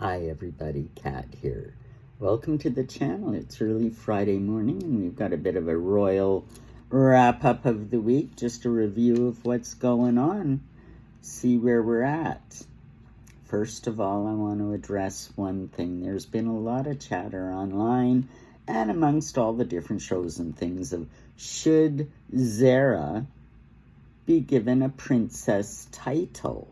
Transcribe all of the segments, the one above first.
Hi everybody, Kat here. Welcome to the channel. It's early Friday morning and we've got a bit of a royal wrap-up of the week, just a review of what's going on, see where we're at. First of all, I want to address one thing. There's been a lot of chatter online and amongst all the different shows and things of should ZARA be given a princess title?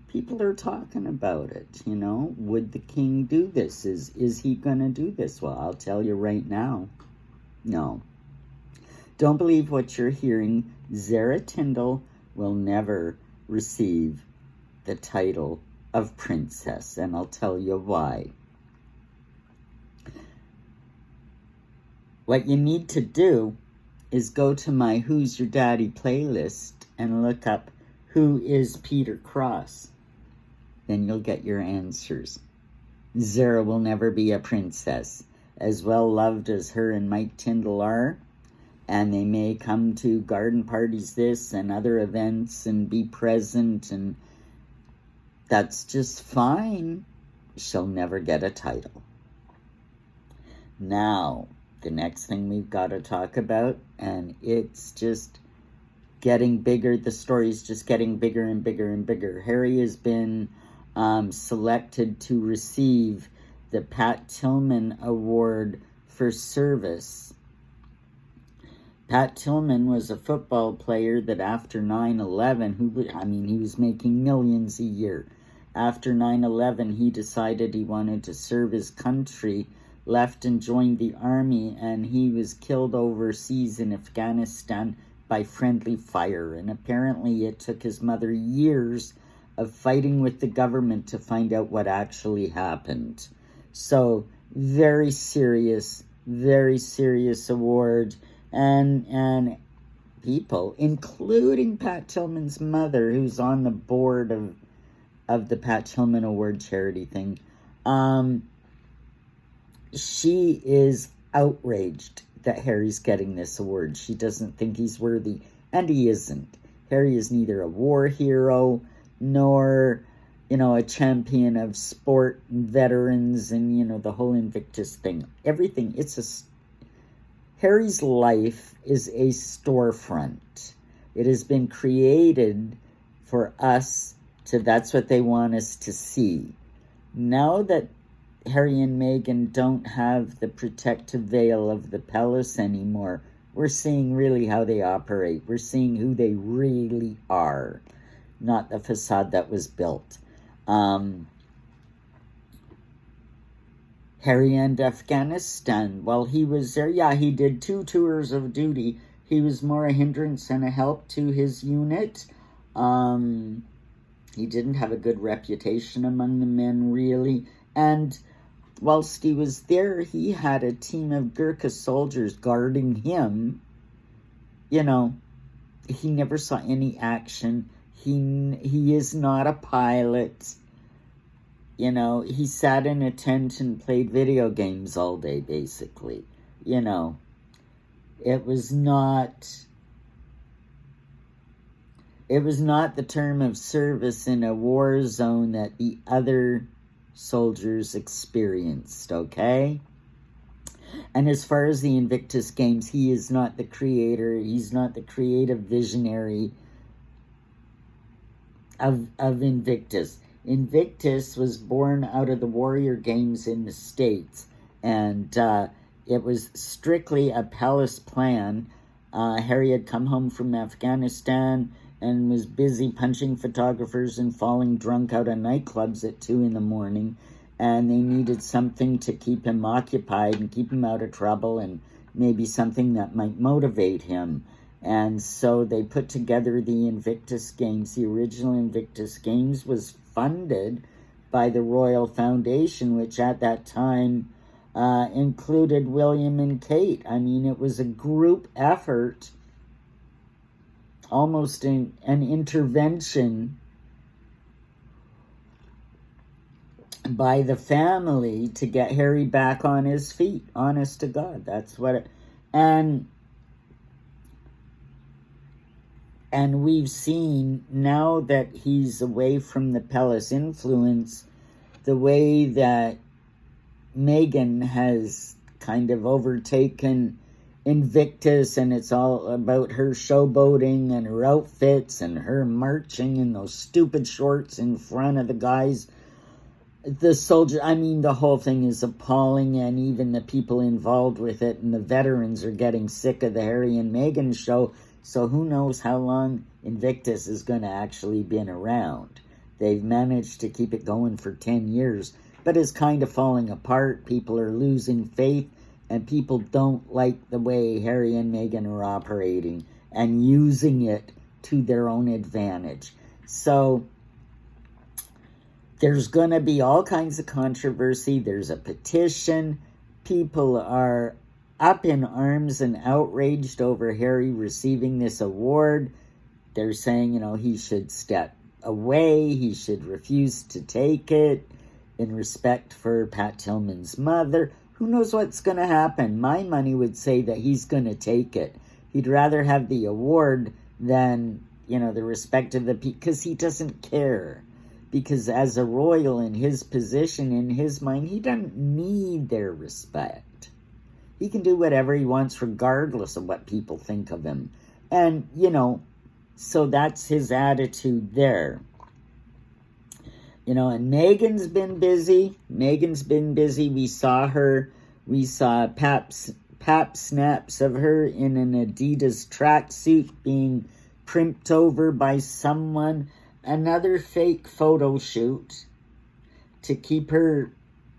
People are talking about it, you know. Would the king do this? Is he going to do this? Well, I'll tell you right now, no. Don't believe what you're hearing. ZARA TINDALL will never receive the title of princess, and I'll tell you why. What you need to do is go to my Who's Your Daddy playlist and look up who is Peter Cross. Then you'll get your answers. ZARA will never be a princess. As well loved as her and Mike Tyndall are, and they may come to garden parties this and other events and be present, and that's just fine. She'll never get a title. Now, the next thing we've got to talk about, and it's just getting bigger, the story's just getting bigger and bigger and bigger. Harry has been selected to receive the Pat Tillman Award for service. Pat Tillman was a football player that after 9/11, he was making millions a year. After 9/11, he decided he wanted to serve his country, left and joined the army, and he was killed overseas in Afghanistan by friendly fire. And apparently it took his mother years of fighting with the government to find out what actually happened. So very serious award. And people, including Pat Tillman's mother, who's on the board of the Pat Tillman Award charity thing, she is outraged that Harry's getting this award. She doesn't think he's worthy, and he isn't. Harry is neither a war hero nor, a champion of sport and veterans and, the whole Invictus thing. Everything, Harry's life is a storefront. It has been created for us that's what they want us to see. Now that Harry and Meghan don't have the protective veil of the palace anymore, we're seeing really how they operate. We're seeing who they really are, not the facade that was built. Harry and Afghanistan, while he was there, he did 2 tours of duty. He was more a hindrance and a help to his unit. He didn't have a good reputation among the men, really. And whilst he was there, he had a team of Gurkha soldiers guarding him. He never saw any action. He is not a pilot. He sat in a tent and played video games all day, basically. It was not the term of service in a war zone that the other soldiers experienced, okay? And as far as the Invictus Games, he is not the creator. He's not the creative visionary of Invictus. Invictus was born out of the Warrior Games in the States, and it was strictly a palace plan. Harry had come home from Afghanistan and was busy punching photographers and falling drunk out of nightclubs at 2 a.m, and they needed something to keep him occupied and keep him out of trouble, and maybe something that might motivate him. And so they put together the Invictus Games. The original Invictus Games was funded by the Royal Foundation, which at that time included William and Kate. It was a group effort, almost an intervention by the family to get Harry back on his feet. Honest to God, that's what it... And we've seen, now that he's away from the palace influence, the way that Meghan has kind of overtaken Invictus, and it's all about her showboating and her outfits and her marching in those stupid shorts in front of the guys. The soldier, I mean, the whole thing is appalling, and even the people involved with it and the veterans are getting sick of the Harry and Meghan show, so who knows how long Invictus is going to actually been around. They've managed to keep it going for 10 years, but it's kind of falling apart. People are losing faith, and people don't like the way Harry and Meghan are operating and using it to their own advantage. So there's going to be all kinds of controversy. There's a petition. People are up in arms and outraged over Harry receiving this award. They're saying, he should step away. He should refuse to take it in respect for Pat Tillman's mother. Who knows what's going to happen? My money would say that he's going to take it. He'd rather have the award than, the respect of the people, because he doesn't care. Because as a royal in his position, in his mind, he doesn't need their respect. He can do whatever he wants regardless of what people think of him. And, so that's his attitude there. And Meghan's been busy. We saw pap snaps of her in an Adidas tracksuit being primped over by someone. Another fake photo shoot to keep her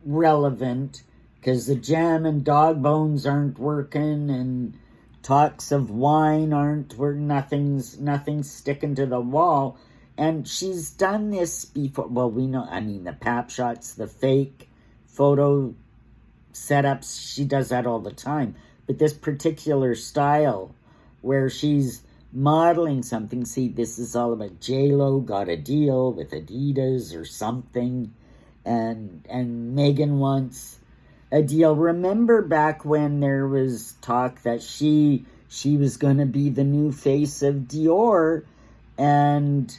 relevant, because the jam and dog bones aren't working, and talks of wine aren't nothing's sticking to the wall. And she's done this before. Well, we know, the pap shots, the fake photo setups, she does that all the time. But this particular style where she's modeling something, see, this is all about J-Lo got a deal with Adidas or something, and Meghan wants a deal. Remember back when there was talk that she was going to be the new face of Dior, and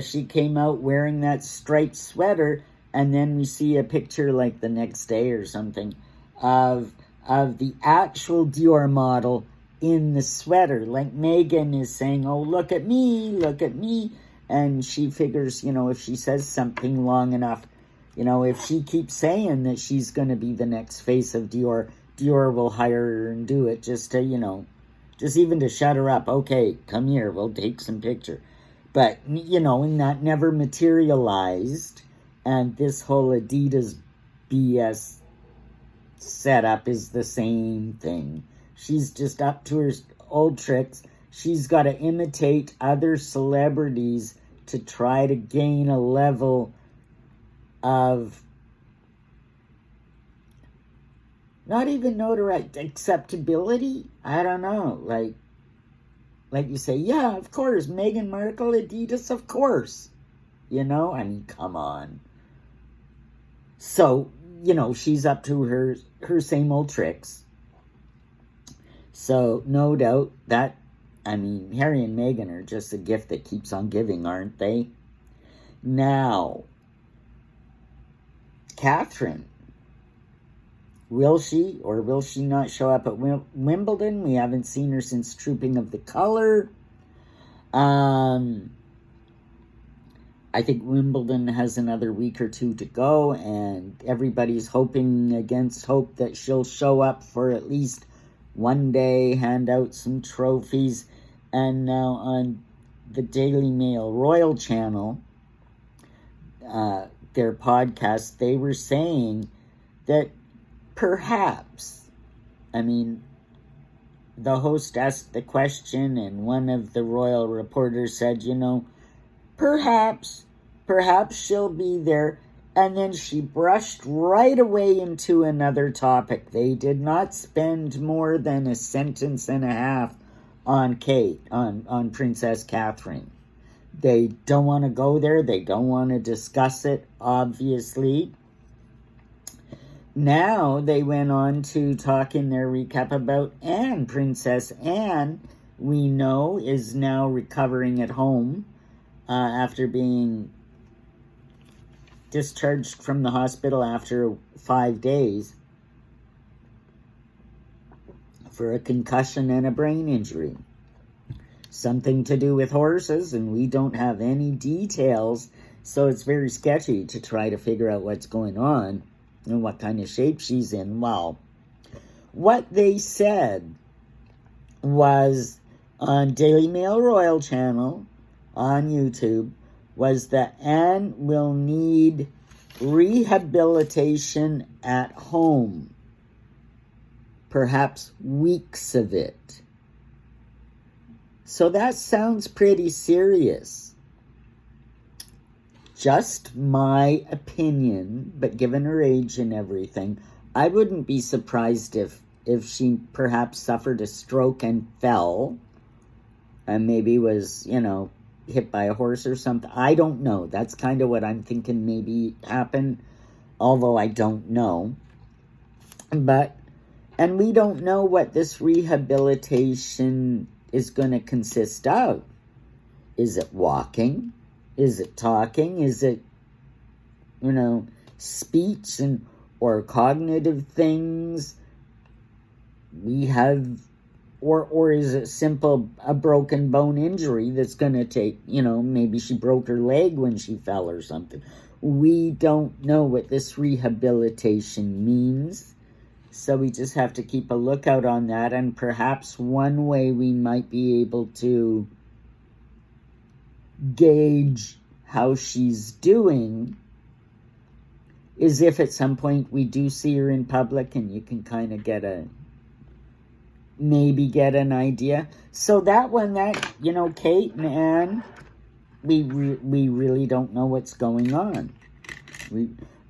she came out wearing that striped sweater, and then we see a picture like the next day or something of the actual Dior model in the sweater. Like Meghan is saying, oh, look at me. And she figures, if she says something long enough, if she keeps saying that she's going to be the next face of Dior, Dior will hire her and do it just to, just even to shut her up. Okay, come here, we'll take some picture. But, and that never materialized. And this whole Adidas BS setup is the same thing. She's just up to her old tricks. She's got to imitate other celebrities to try to gain a level of not even notoriety, acceptability. I don't know. Like you say, yeah, of course, Meghan Markle, Adidas, of course. Come on. So, she's up to her same old tricks. So, no doubt that, Harry and Meghan are just a gift that keeps on giving, aren't they? Now, Catherine, will she or will she not show up at Wimbledon? We haven't seen her since Trooping of the Colour. I think Wimbledon has another week or two to go, and everybody's hoping against hope that she'll show up for at least one day, hand out some trophies. And now on the Daily Mail Royal Channel, their podcast, they were saying that perhaps, the host asked the question, and one of the royal reporters said, perhaps she'll be there. And then she brushed right away into another topic. They did not spend more than a sentence and a half on Kate, on Princess Catherine. They don't want to go there. They don't want to discuss it, obviously. Now they went on to talk in their recap about Anne. Princess Anne, we know, is now recovering at home after being discharged from the hospital after 5 days for a concussion and a brain injury. Something to do with horses, and we don't have any details, so it's very sketchy to try to figure out what's going on and what kind of shape she's in. Well, what they said was on Daily Mail Royal Channel on YouTube was that Anne will need rehabilitation at home, perhaps weeks of it. So that sounds pretty serious. Just my opinion, but given her age and everything, I wouldn't be surprised if she perhaps suffered a stroke and fell and maybe was, hit by a horse or something. I don't know. That's kind of what I'm thinking maybe happened, although I don't know. And we don't know what this rehabilitation is going to consist of. Is it walking? Is it talking? Is it, speech or cognitive things? We have, or is it a broken bone injury that's going to take, maybe she broke her leg when she fell or something. We don't know what this rehabilitation means. So we just have to keep a lookout on that, and perhaps one way we might be able to gauge how she's doing is if at some point we do see her in public and you can kind of get an idea. So that one, Kate and Anne, we really don't know what's going on. We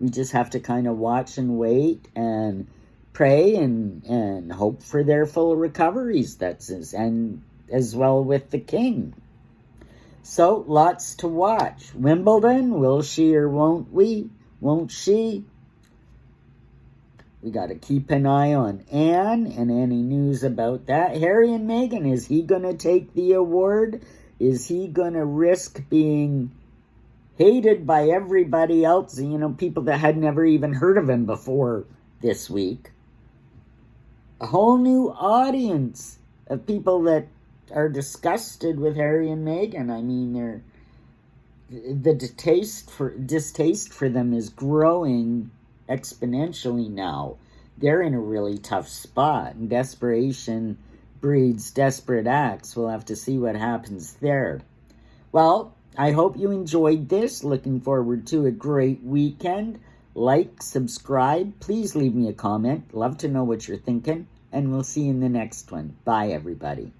just have to kind of watch and wait and pray and hope for their full recoveries. And as well with the king. So lots to watch. Wimbledon, will she or won't we? Won't she? We got to keep an eye on Anne and any news about that. Harry and Meghan, is he going to take the award? Is he going to risk being hated by everybody else? People that had never even heard of him before this week. A whole new audience of people that are disgusted with Harry and Meghan. I mean, the distaste for them is growing exponentially now. They're in a really tough spot, and desperation breeds desperate acts. We'll have to see what happens there. Well, I hope you enjoyed this. Looking forward to a great weekend. Like, subscribe. Please leave me a comment. Love to know what you're thinking. And we'll see you in the next one. Bye, everybody.